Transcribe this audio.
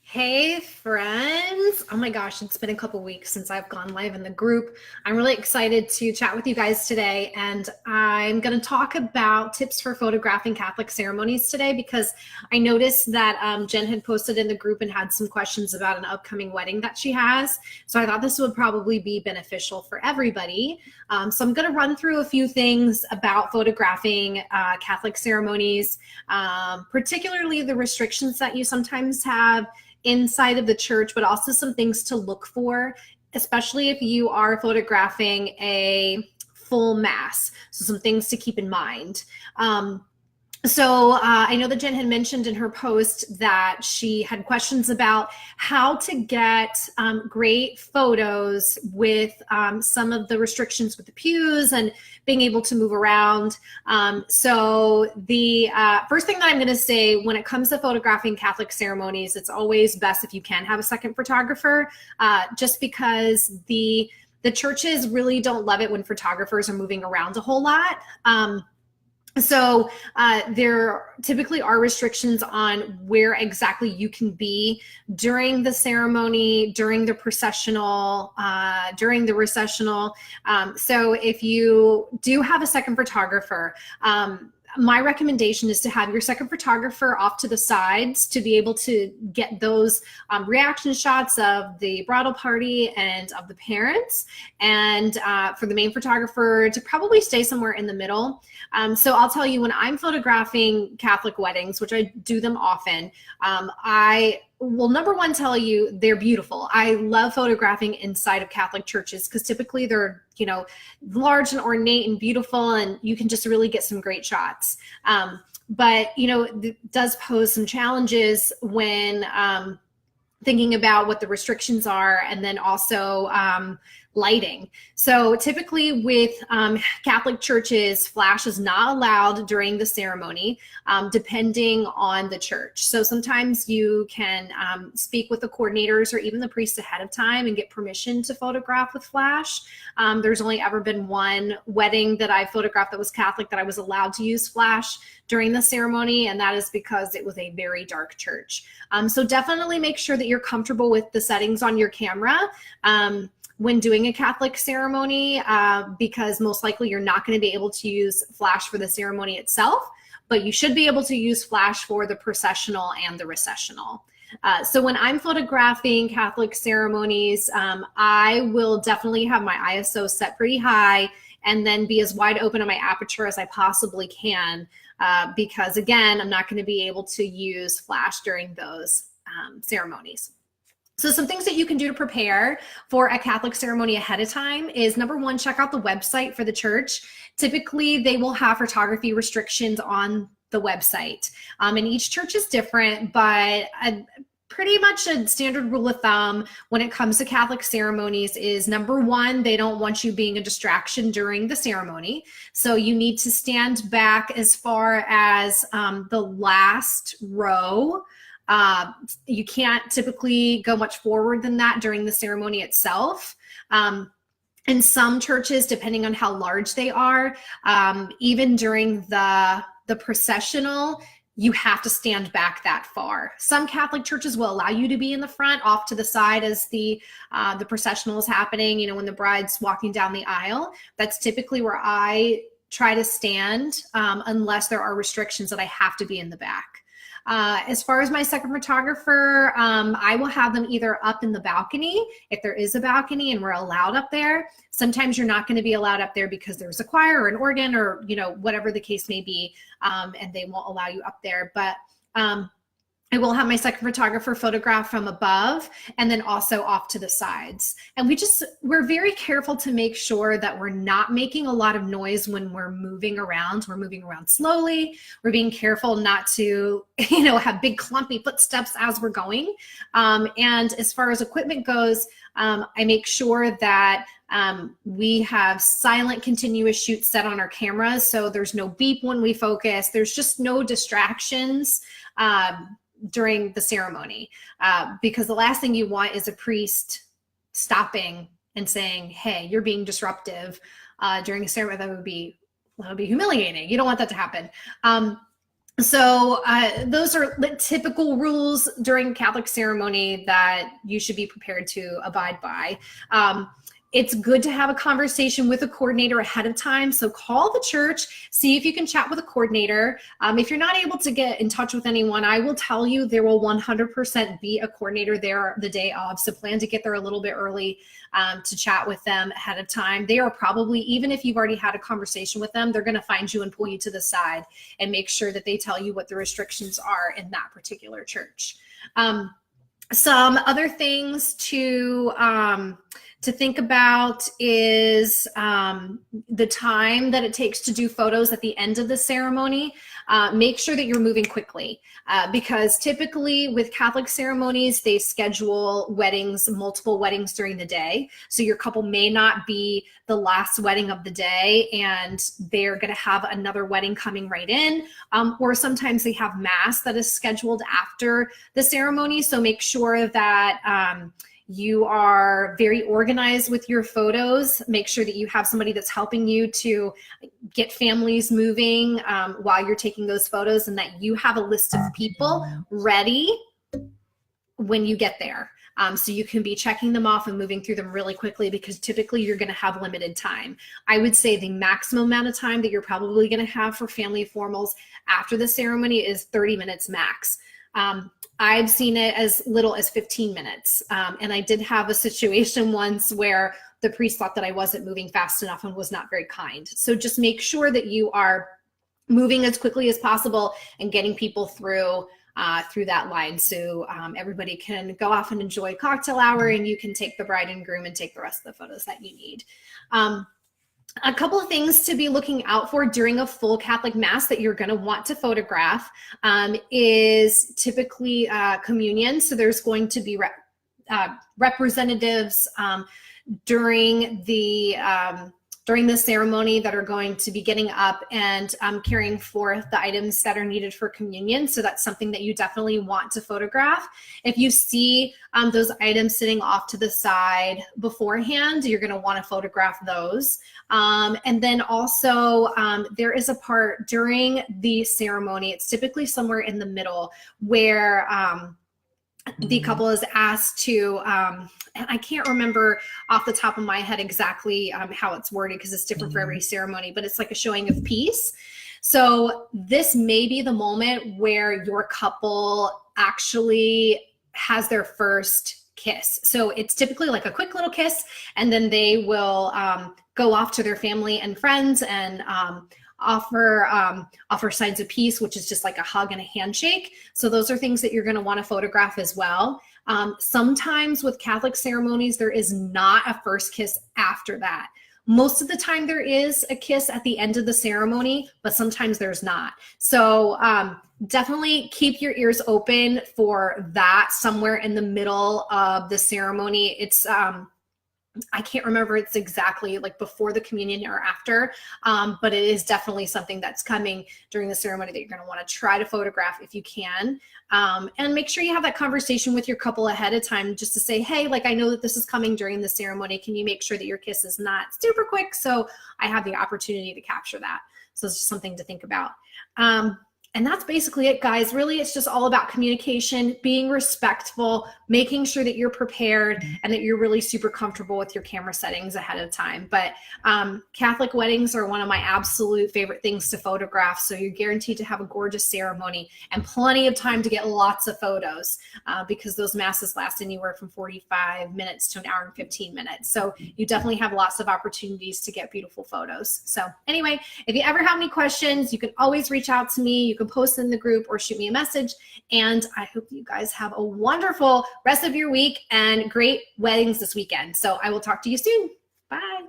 Hey friends. Oh my gosh, it's been a couple weeks since I've gone live in the group. I'm really excited to chat with you guys today, and I'm going to talk about tips for photographing Catholic ceremonies today because I noticed that Jen had posted in the group and had some questions about an upcoming wedding that she has. So I thought this would probably be beneficial for everybody. So I'm going to run through a few things about photographing Catholic ceremonies, particularly the restrictions that you sometimes have inside of the church, but also some things to look for, especially if you are photographing a full mass. So some things to keep in mind. I know that Jen had mentioned in her post that she had questions about how to get great photos with some of the restrictions with the pews and being able to move around. So the first thing that I'm going to say when it comes to photographing Catholic ceremonies, it's always best if you can have a second photographer, just because the churches really don't love it when photographers are moving around a whole lot. So there typically are restrictions on where exactly you can be during the ceremony, during the processional, during the recessional. So if you do have a second photographer, my recommendation is to have your second photographer off to the sides to be able to get those reaction shots of the bridal party and of the parents, and for the main photographer to probably stay somewhere in the middle. So I'll tell you, when I'm photographing Catholic weddings, which I do them often, I will, number one, tell you they're beautiful. I love photographing inside of Catholic churches because typically they're, large and ornate and beautiful, and you can just really get some great shots. But it does pose some challenges when thinking about what the restrictions are, and then also lighting. So typically with Catholic churches, flash is not allowed during the ceremony, depending on the church. So sometimes you can speak with the coordinators or even the priest ahead of time and get permission to photograph with flash. There's only ever been one wedding that I photographed that was Catholic that I was allowed to use flash during the ceremony, and that is because it was a very dark church. So definitely make sure that you're comfortable with the settings on your camera when doing a Catholic ceremony, because most likely you're not going to be able to use flash for the ceremony itself, but you should be able to use flash for the processional and the recessional. So when I'm photographing Catholic ceremonies, I will definitely have my ISO set pretty high and then be as wide open on my aperture as I possibly can, because again, I'm not going to be able to use flash during those ceremonies. So some things that you can do to prepare for a Catholic ceremony ahead of time is, number one, check out the website for the church. Typically, they will have photography restrictions on the website. And each church is different, but pretty much a standard rule of thumb when it comes to Catholic ceremonies is, number one, they don't want you being a distraction during the ceremony. So you need to stand back as far as the last row. You can't typically go much forward than that during the ceremony itself. In some churches, depending on how large they are, even during the processional, you have to stand back that far. Some Catholic churches will allow you to be in the front, off to the side as the processional is happening, when the bride's walking down the aisle. That's typically where I try to stand, unless there are restrictions that I have to be in the back. As far as my second photographer, I will have them either up in the balcony, if there is a balcony and we're allowed up there. Sometimes you're not going to be allowed up there because there's a choir or an organ or, whatever the case may be, and they won't allow you up there. But I will have my second photographer photograph from above and then also off to the sides. And we're very careful to make sure that we're not making a lot of noise when we're moving around. We're moving around slowly. We're being careful not to, have big clumpy footsteps as we're going. And as far as equipment goes, I make sure that we have silent continuous shoot set on our cameras. So there's no beep when we focus. There's just no distractions during the ceremony, because the last thing you want is a priest stopping and saying, "Hey, you're being disruptive," during a ceremony. That would be humiliating. You don't want that to happen. So those are the typical rules during Catholic ceremony that you should be prepared to abide by. It's good to have a conversation with a coordinator ahead of time. So call the church, see if you can chat with a coordinator. If you're not able to get in touch with anyone, I will tell you there will 100% be a coordinator there the day of. So plan to get there a little bit early to chat with them ahead of time. They are probably, even if you've already had a conversation with them, they're going to find you and pull you to the side and make sure that they tell you what the restrictions are in that particular church. Some other things to think about is the time that it takes to do photos at the end of the ceremony. Make sure that you're moving quickly because typically with Catholic ceremonies, they schedule weddings, multiple weddings during the day. So your couple may not be the last wedding of the day and they're going to have another wedding coming right in. Or sometimes they have mass that is scheduled after the ceremony. So make sure that you are very organized with your photos. Make sure that you have somebody that's helping you to get families moving while you're taking those photos, and that you have a list of people ready when you get there. So you can be checking them off and moving through them really quickly because typically you're going to have limited time. I would say the maximum amount of time that you're probably going to have for family formals after the ceremony is 30 minutes max. I've seen it as little as 15 minutes. And I did have a situation once where the priest thought that I wasn't moving fast enough and was not very kind. So just make sure that you are moving as quickly as possible and getting people through that line so everybody can go off and enjoy cocktail hour and you can take the bride and groom and take the rest of the photos that you need. A couple of things to be looking out for during a full Catholic Mass that you're going to want to photograph is typically communion. So there's going to be representatives during the ceremony that are going to be getting up and carrying forth the items that are needed for communion. So that's something that you definitely want to photograph. If you see those items sitting off to the side beforehand, you're going to want to photograph those. And then also there is a part during the ceremony, it's typically somewhere in the middle, where the couple is asked to, and I can't remember off the top of my head exactly how it's worded because it's different for every ceremony, but it's like a showing of peace. So this may be the moment where your couple actually has their first kiss. So it's typically like a quick little kiss, and then they will go off to their family and friends and offer signs of peace, which is just like a hug and a handshake. So those are things that you're going to want to photograph as well. Sometimes with Catholic ceremonies, there is not a first kiss after that. Most of the time there is a kiss at the end of the ceremony, but sometimes there's not. So definitely keep your ears open for that somewhere in the middle of the ceremony. It's I can't remember it's exactly like before the communion or after, but it is definitely something that's coming during the ceremony that you're going to want to try to photograph if you can. And make sure you have that conversation with your couple ahead of time just to say, hey, like, I know that this is coming during the ceremony. Can you make sure that your kiss is not super quick so I have the opportunity to capture that? So it's just something to think about. And that's basically it, guys. Really, it's just all about communication, being respectful, making sure that you're prepared and that you're really super comfortable with your camera settings ahead of time. But Catholic weddings are one of my absolute favorite things to photograph. So you're guaranteed to have a gorgeous ceremony and plenty of time to get lots of photos because those masses last anywhere from 45 minutes to an hour and 15 minutes. So you definitely have lots of opportunities to get beautiful photos. So anyway, if you ever have any questions, you can always reach out to me. You can post in the group or shoot me a message. And I hope you guys have a wonderful rest of your week and great weddings this weekend. So I will talk to you soon. Bye.